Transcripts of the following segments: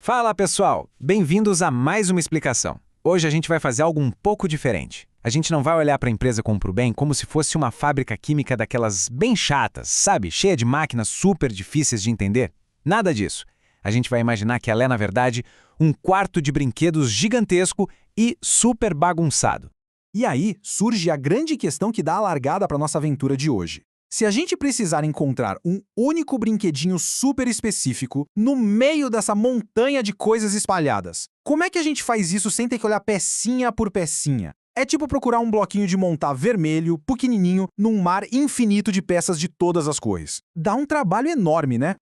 Fala pessoal, bem-vindos a mais uma explicação. Hoje a gente vai fazer algo um pouco diferente. A gente não vai olhar para a empresa Compro Bem como se fosse uma fábrica química daquelas bem chatas, sabe? Cheia de máquinas super difíceis de entender. Nada disso. A gente vai imaginar que ela é, na verdade, um quarto de brinquedos gigantesco e super bagunçado. E aí surge a grande questão que dá a largada para nossa aventura de hoje. Se a gente precisar encontrar um único brinquedinho super específico no meio dessa montanha de coisas espalhadas, como é que a gente faz isso sem ter que olhar pecinha por pecinha? É tipo procurar um bloquinho de montar vermelho, pequenininho, num mar infinito de peças de todas as cores. Dá um trabalho enorme, né?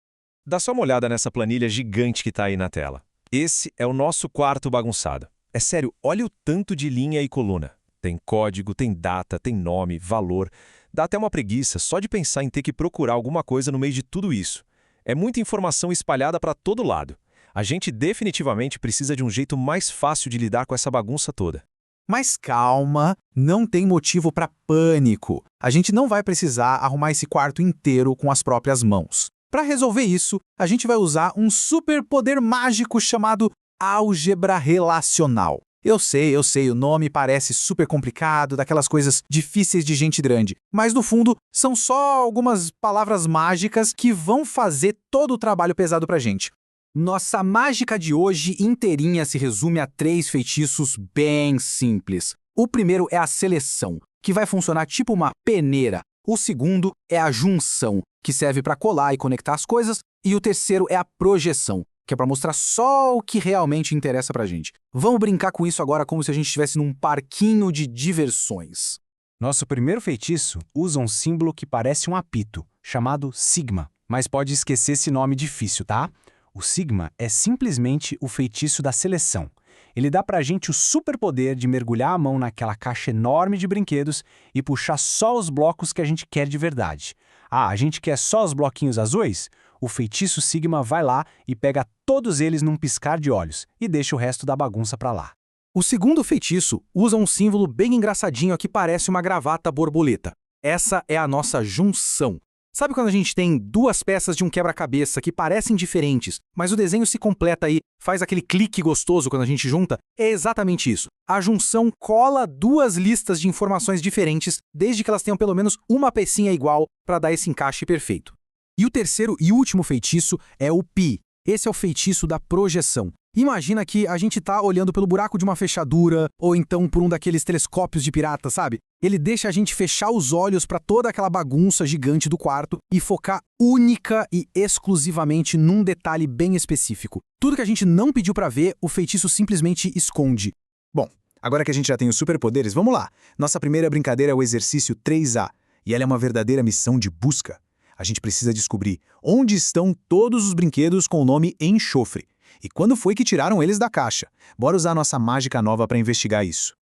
Dá só uma olhada nessa planilha gigante que está aí na tela. Esse é o nosso quarto bagunçado. É sério, olha o tanto de linha e coluna. Tem código, tem data, tem nome, valor. Dá até uma preguiça só de pensar em ter que procurar alguma coisa no meio de tudo isso. É muita informação espalhada para todo lado. A gente definitivamente precisa de um jeito mais fácil de lidar com essa bagunça toda. Mas calma, não tem motivo para pânico. A gente não vai precisar arrumar esse quarto inteiro com as próprias mãos. Para resolver isso, a gente vai usar um superpoder mágico chamado álgebra relacional. Eu sei, o nome parece super complicado, daquelas coisas difíceis de gente grande, mas no fundo são só algumas palavras mágicas que vão fazer todo o trabalho pesado pra gente. Nossa mágica de hoje inteirinha se resume a 3 feitiços bem simples. O primeiro é a seleção, que vai funcionar tipo uma peneira. O segundo é a junção, que serve para colar e conectar as coisas. E o terceiro é a projeção, que é para mostrar só o que realmente interessa pra gente. Vamos brincar com isso agora como se a gente estivesse num parquinho de diversões. Nosso primeiro feitiço usa um símbolo que parece um apito, chamado sigma, mas pode esquecer esse nome difícil, tá? O sigma é simplesmente o feitiço da seleção. Ele dá pra gente o superpoder de mergulhar a mão naquela caixa enorme de brinquedos e puxar só os blocos que a gente quer de verdade. Ah, a gente quer só os bloquinhos azuis? O feitiço Sigma vai lá e pega todos eles num piscar de olhos e deixa o resto da bagunça pra lá. O segundo feitiço usa um símbolo bem engraçadinho que parece uma gravata borboleta. Essa é a nossa junção. Sabe quando a gente tem 2 peças de um quebra-cabeça que parecem diferentes, mas o desenho se completa e faz aquele clique gostoso quando a gente junta? É exatamente isso. A junção cola 2 listas de informações diferentes, desde que elas tenham pelo menos uma pecinha igual para dar esse encaixe perfeito. E o terceiro e último feitiço é o pi. Esse é o feitiço da projeção. Imagina que a gente tá olhando pelo buraco de uma fechadura, ou então por um daqueles telescópios de pirata, sabe? Ele deixa a gente fechar os olhos para toda aquela bagunça gigante do quarto e focar única e exclusivamente num detalhe bem específico. Tudo que a gente não pediu para ver, o feitiço simplesmente esconde. Bom, agora que a gente já tem os superpoderes, vamos lá. Nossa primeira brincadeira é o exercício 3A, e ela é uma verdadeira missão de busca. A gente precisa descobrir onde estão todos os brinquedos com o nome enxofre. E quando foi que tiraram eles da caixa? Bora usar nossa mágica nova para investigar isso.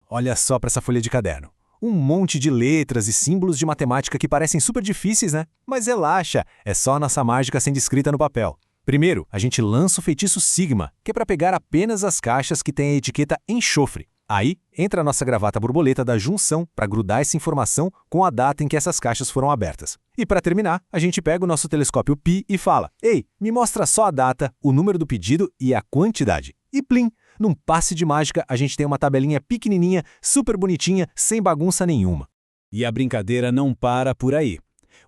Olha só para essa folha de caderno. Um monte de letras e símbolos de matemática que parecem super difíceis, né? Mas relaxa, é só a nossa mágica sendo escrita no papel. Primeiro, a gente lança o feitiço Sigma, que é para pegar apenas as caixas que têm a etiqueta enxofre. Aí, entra a nossa gravata borboleta da junção para grudar essa informação com a data em que essas caixas foram abertas. E para terminar, a gente pega o nosso telescópio Pi e fala: "Ei, me mostra só a data, o número do pedido e a quantidade." E plim! Num passe de mágica, a gente tem uma tabelinha pequenininha, super bonitinha, sem bagunça nenhuma. E a brincadeira não para por aí.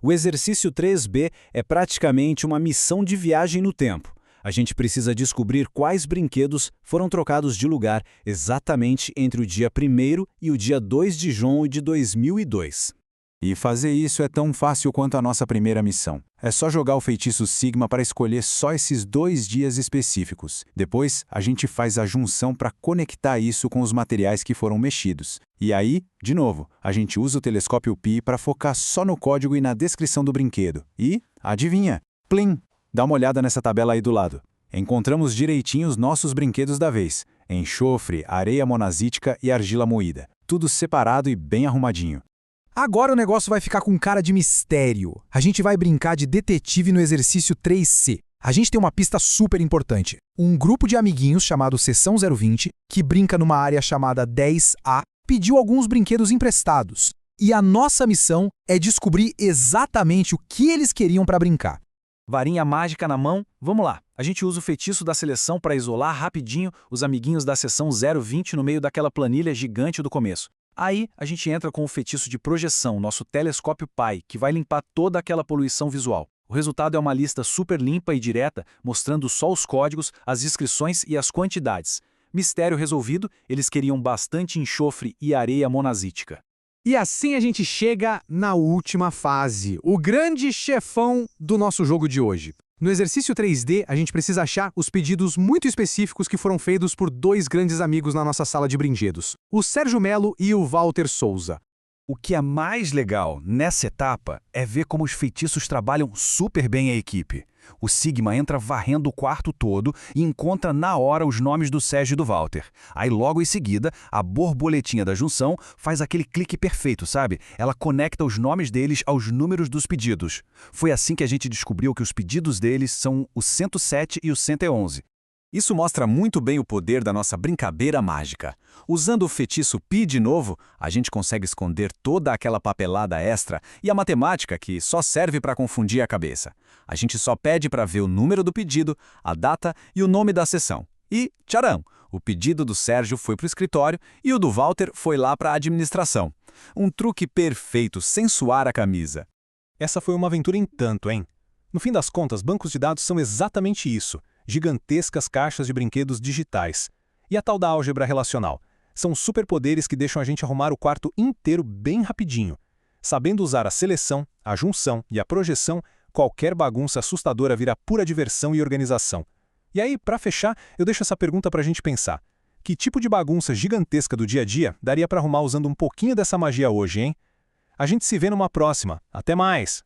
O exercício 3B é praticamente uma missão de viagem no tempo. A gente precisa descobrir quais brinquedos foram trocados de lugar exatamente entre o dia 1º e o dia 2 de junho de 2002. E fazer isso é tão fácil quanto a nossa primeira missão. É só jogar o feitiço Sigma para escolher só esses 2 dias específicos. Depois, a gente faz a junção para conectar isso com os materiais que foram mexidos. E aí, de novo, a gente usa o telescópio Pi para focar só no código e na descrição do brinquedo. E, adivinha? Plim! Dá uma olhada nessa tabela aí do lado. Encontramos direitinho os nossos brinquedos da vez. Enxofre, areia monazítica e argila moída. Tudo separado e bem arrumadinho. Agora o negócio vai ficar com cara de mistério. A gente vai brincar de detetive no exercício 3C. A gente tem uma pista super importante. Um grupo de amiguinhos chamado Seção 020, que brinca numa área chamada 10A, pediu alguns brinquedos emprestados. E a nossa missão é descobrir exatamente o que eles queriam para brincar. Varinha mágica na mão, vamos lá. A gente usa o feitiço da seleção para isolar rapidinho os amiguinhos da seção 020 no meio daquela planilha gigante do começo. Aí, a gente entra com o feitiço de projeção, nosso telescópio Pi, que vai limpar toda aquela poluição visual. O resultado é uma lista super limpa e direta, mostrando só os códigos, as inscrições e as quantidades. Mistério resolvido, eles queriam bastante enxofre e areia monazítica. E assim a gente chega na última fase, o grande chefão do nosso jogo de hoje. No exercício 3D, a gente precisa achar os pedidos muito específicos que foram feitos por dois grandes amigos na nossa sala de brinquedos, o Sérgio Melo e o Walter Souza. O que é mais legal nessa etapa é ver como os feitiços trabalham super bem a equipe. O Sigma entra varrendo o quarto todo e encontra na hora os nomes do Sérgio e do Walter. Aí logo em seguida, a borboletinha da junção faz aquele clique perfeito, sabe? Ela conecta os nomes deles aos números dos pedidos. Foi assim que a gente descobriu que os pedidos deles são o 107 e o 111. Isso mostra muito bem o poder da nossa brincadeira mágica. Usando o feitiço Pi de novo, a gente consegue esconder toda aquela papelada extra e a matemática que só serve para confundir a cabeça. A gente só pede para ver o número do pedido, a data e o nome da sessão. E, tcharam! O pedido do Sérgio foi para o escritório e o do Walter foi lá para a administração. Um truque perfeito, sem suar a camisa. Essa foi uma aventura em tanto, hein? No fim das contas, bancos de dados são exatamente isso. Gigantescas caixas de brinquedos digitais. E a tal da álgebra relacional? São superpoderes que deixam a gente arrumar o quarto inteiro bem rapidinho. Sabendo usar a seleção, a junção e a projeção, qualquer bagunça assustadora vira pura diversão e organização. E aí, para fechar, eu deixo essa pergunta para a gente pensar. Que tipo de bagunça gigantesca do dia a dia daria para arrumar usando um pouquinho dessa magia hoje, hein? A gente se vê numa próxima. Até mais!